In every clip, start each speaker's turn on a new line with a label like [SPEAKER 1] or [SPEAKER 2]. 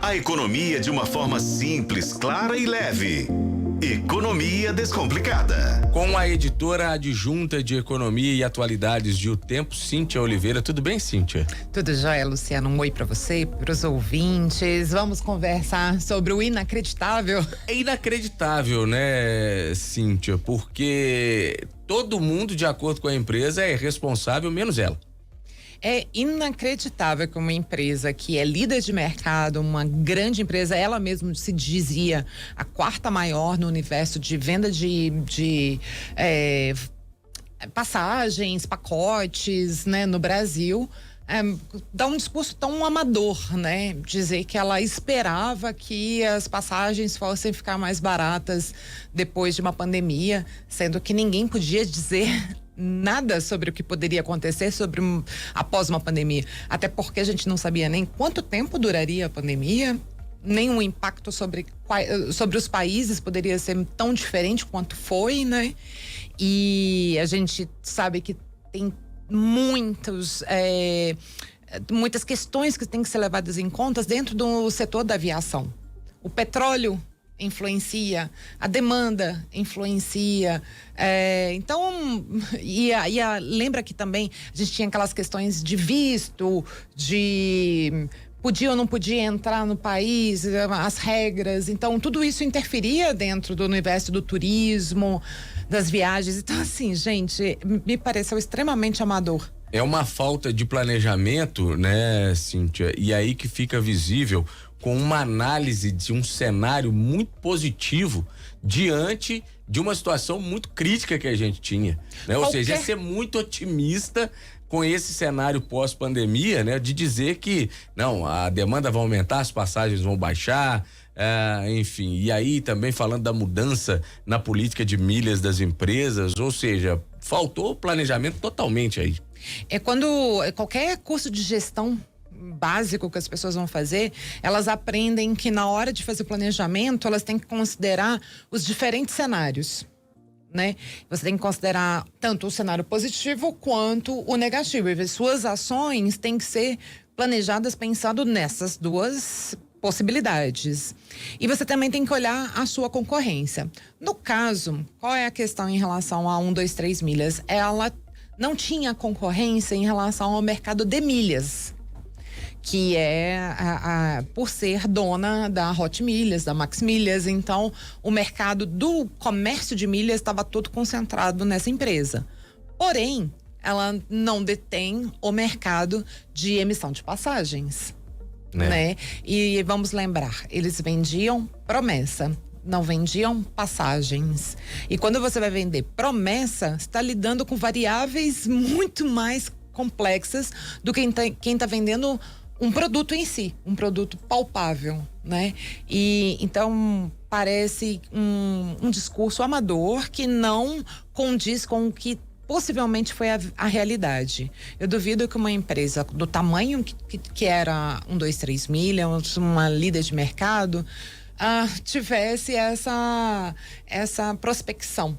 [SPEAKER 1] A economia de uma forma simples, clara e leve. Economia Descomplicada.
[SPEAKER 2] Com a editora adjunta de Economia e Atualidades de O Tempo, Cíntia Oliveira. Tudo bem, Cíntia?
[SPEAKER 3] Tudo jóia, Luciano. Um oi pra você, pros ouvintes. Vamos conversar sobre o inacreditável.
[SPEAKER 2] É inacreditável, né, Cíntia? Porque todo mundo, de acordo com a empresa, é responsável, menos ela.
[SPEAKER 3] É inacreditável que uma empresa que é líder de mercado, uma grande empresa, ela mesma se dizia a quarta maior no universo de venda de passagens, pacotes, né, no Brasil, dá um discurso tão amador, né? Dizer que ela esperava que as passagens fossem ficar mais baratas depois de uma pandemia, sendo que ninguém podia dizer nada sobre o que poderia acontecer após uma pandemia. Até porque a gente não sabia nem quanto tempo duraria a pandemia, nem o impacto sobre os países poderia ser tão diferente quanto foi, né? E a gente sabe que tem muitas questões que têm que ser levadas em conta dentro do setor da aviação. O petróleo influencia, a demanda influencia, então, lembra que também a gente tinha aquelas questões de visto, de podia ou não podia entrar no país, as regras, então tudo isso interferia dentro do universo do turismo, das viagens. Então, assim, gente, me pareceu extremamente amador.
[SPEAKER 2] É uma falta de planejamento, né, Cíntia? E aí que fica visível com uma análise de um cenário muito positivo diante de uma situação muito crítica que a gente tinha, né? Ou seja, é ser muito otimista com esse cenário pós-pandemia, né? De dizer que, não, a demanda vai aumentar, as passagens vão baixar, enfim, e aí também falando da mudança na política de milhas das empresas, ou seja, faltou planejamento totalmente aí.
[SPEAKER 3] É quando qualquer curso de gestão básico que as pessoas vão fazer, elas aprendem que na hora de fazer o planejamento, elas têm que considerar os diferentes cenários, né? Você tem que considerar tanto o cenário positivo quanto o negativo. E suas ações têm que ser planejadas pensando nessas duas possibilidades. E você também tem que olhar a sua concorrência. No caso, qual é a questão em relação a 123 milhas? Ela não tinha concorrência em relação ao mercado de milhas, que é por ser dona da Hot Milhas, da Max Milhas. Então, o mercado do comércio de milhas estava todo concentrado nessa empresa. Porém, ela não detém o mercado de emissão de passagens, né? E vamos lembrar, eles vendiam promessa, não vendiam passagens. E quando você vai vender promessa, você está lidando com variáveis muito mais complexas do que quem está vendendo um produto em si, um produto palpável, né? E então parece um discurso amador que não condiz com o que possivelmente foi a realidade. Eu duvido que uma empresa do tamanho que era 123 milhas, uma líder de mercado, tivesse essa prospecção,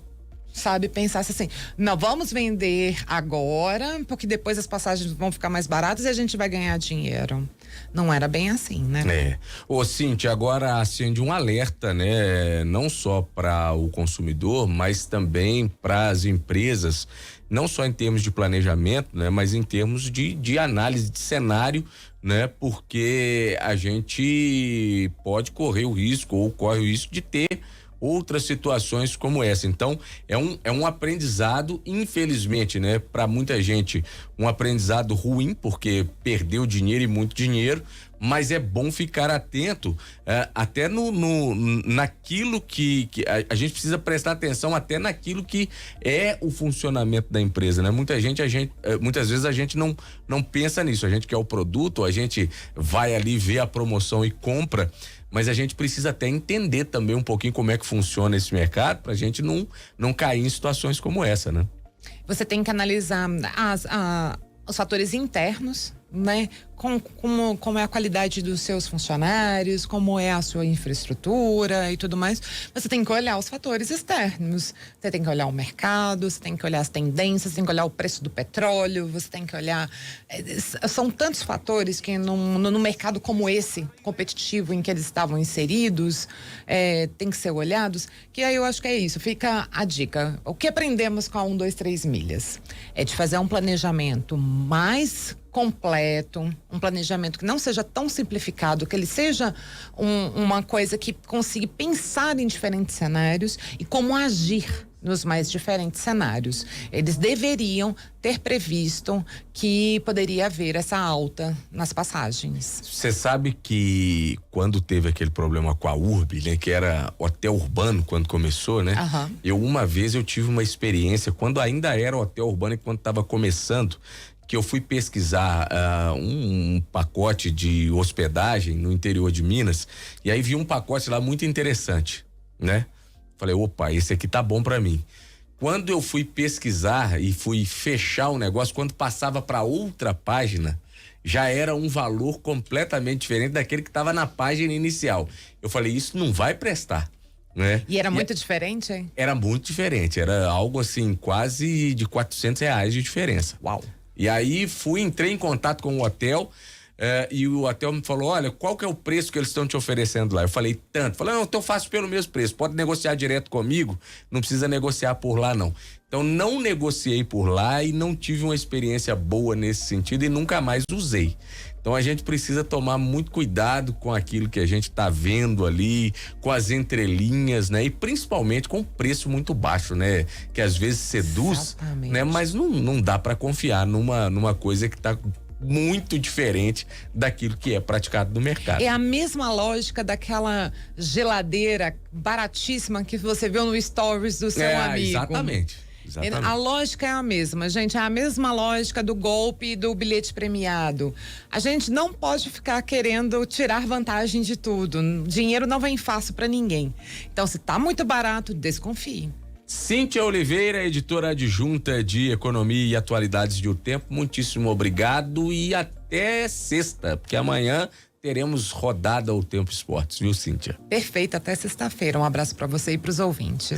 [SPEAKER 3] sabe? Pensasse assim, não, vamos vender agora, porque depois as passagens vão ficar mais baratas e a gente vai ganhar dinheiro. Não era bem assim, né?
[SPEAKER 2] Ô, Cíntia, agora acende um alerta, né? Não só para o consumidor, mas também para as empresas, não só em termos de planejamento, né? Mas em termos de análise de cenário, né? Porque a gente pode correr o risco ou corre o risco de ter outras situações como essa. Então, é um aprendizado, infelizmente, né? Para muita gente, um aprendizado ruim, porque perdeu dinheiro e muito dinheiro, mas é bom ficar atento até naquilo que a gente precisa prestar atenção até naquilo que é o funcionamento da empresa, né? Muitas vezes a gente não pensa nisso, a gente quer o produto, a gente vai ali ver a promoção e compra, mas a gente precisa até entender também um pouquinho como é que funciona esse mercado pra gente não cair em situações como essa, né?
[SPEAKER 3] Você tem que analisar os fatores internos, né? Como é a qualidade dos seus funcionários, como é a sua infraestrutura e tudo mais. Você tem que olhar os fatores externos. Você tem que olhar o mercado, você tem que olhar as tendências, você tem que olhar o preço do petróleo, você tem que olhar. São tantos fatores que no mercado como esse, competitivo, em que eles estavam inseridos, tem que ser olhados. Que aí eu acho que é isso. Fica a dica. O que aprendemos com a 1, 2, 3 milhas? É de fazer um planejamento mais completo, um planejamento que não seja tão simplificado, que ele seja uma coisa que consiga pensar em diferentes cenários e como agir nos mais diferentes cenários. Eles deveriam ter previsto que poderia haver essa alta nas passagens.
[SPEAKER 2] Você sabe que quando teve aquele problema com a URB, né, que era hotel urbano quando começou, né? Uma vez eu tive uma experiência quando ainda era hotel urbano e quando estava começando, que eu fui pesquisar um pacote de hospedagem no interior de Minas e aí vi um pacote lá muito interessante, né? Falei, opa, esse aqui tá bom pra mim. Quando eu fui pesquisar e fui fechar o negócio, quando passava pra outra página, já era um valor completamente diferente daquele que tava na página inicial. Eu falei, isso não vai prestar, né?
[SPEAKER 3] E era muito diferente, hein?
[SPEAKER 2] Era muito diferente, era algo assim, quase de R$ 400 de diferença.
[SPEAKER 3] Uau!
[SPEAKER 2] E aí entrei em contato com o hotel e o hotel me falou, olha, qual que é o preço que eles estão te oferecendo lá? Eu falei, tanto. Falei, não, então eu faço pelo mesmo preço, pode negociar direto comigo, não precisa negociar por lá não. Então não negociei por lá e não tive uma experiência boa nesse sentido e nunca mais usei. Então a gente precisa tomar muito cuidado com aquilo que a gente tá vendo ali, com as entrelinhas, né? E principalmente com o preço muito baixo, né? Que às vezes seduz, né? Mas não dá para confiar numa coisa que tá muito diferente daquilo que é praticado no mercado.
[SPEAKER 3] É a mesma lógica daquela geladeira baratíssima que você viu no stories do seu amigo.
[SPEAKER 2] Exatamente.
[SPEAKER 3] A lógica é a mesma, gente, é a mesma lógica do golpe e do bilhete premiado. A gente não pode ficar querendo tirar vantagem de tudo. Dinheiro não vem fácil para ninguém. Então, se tá muito barato, desconfie.
[SPEAKER 2] Cíntia Oliveira, editora adjunta de Economia e Atualidades de O Tempo, muitíssimo obrigado e até sexta, porque amanhã teremos rodada O Tempo Esportes, viu, Cíntia?
[SPEAKER 3] Perfeito, até sexta-feira. Um abraço para você e para os ouvintes.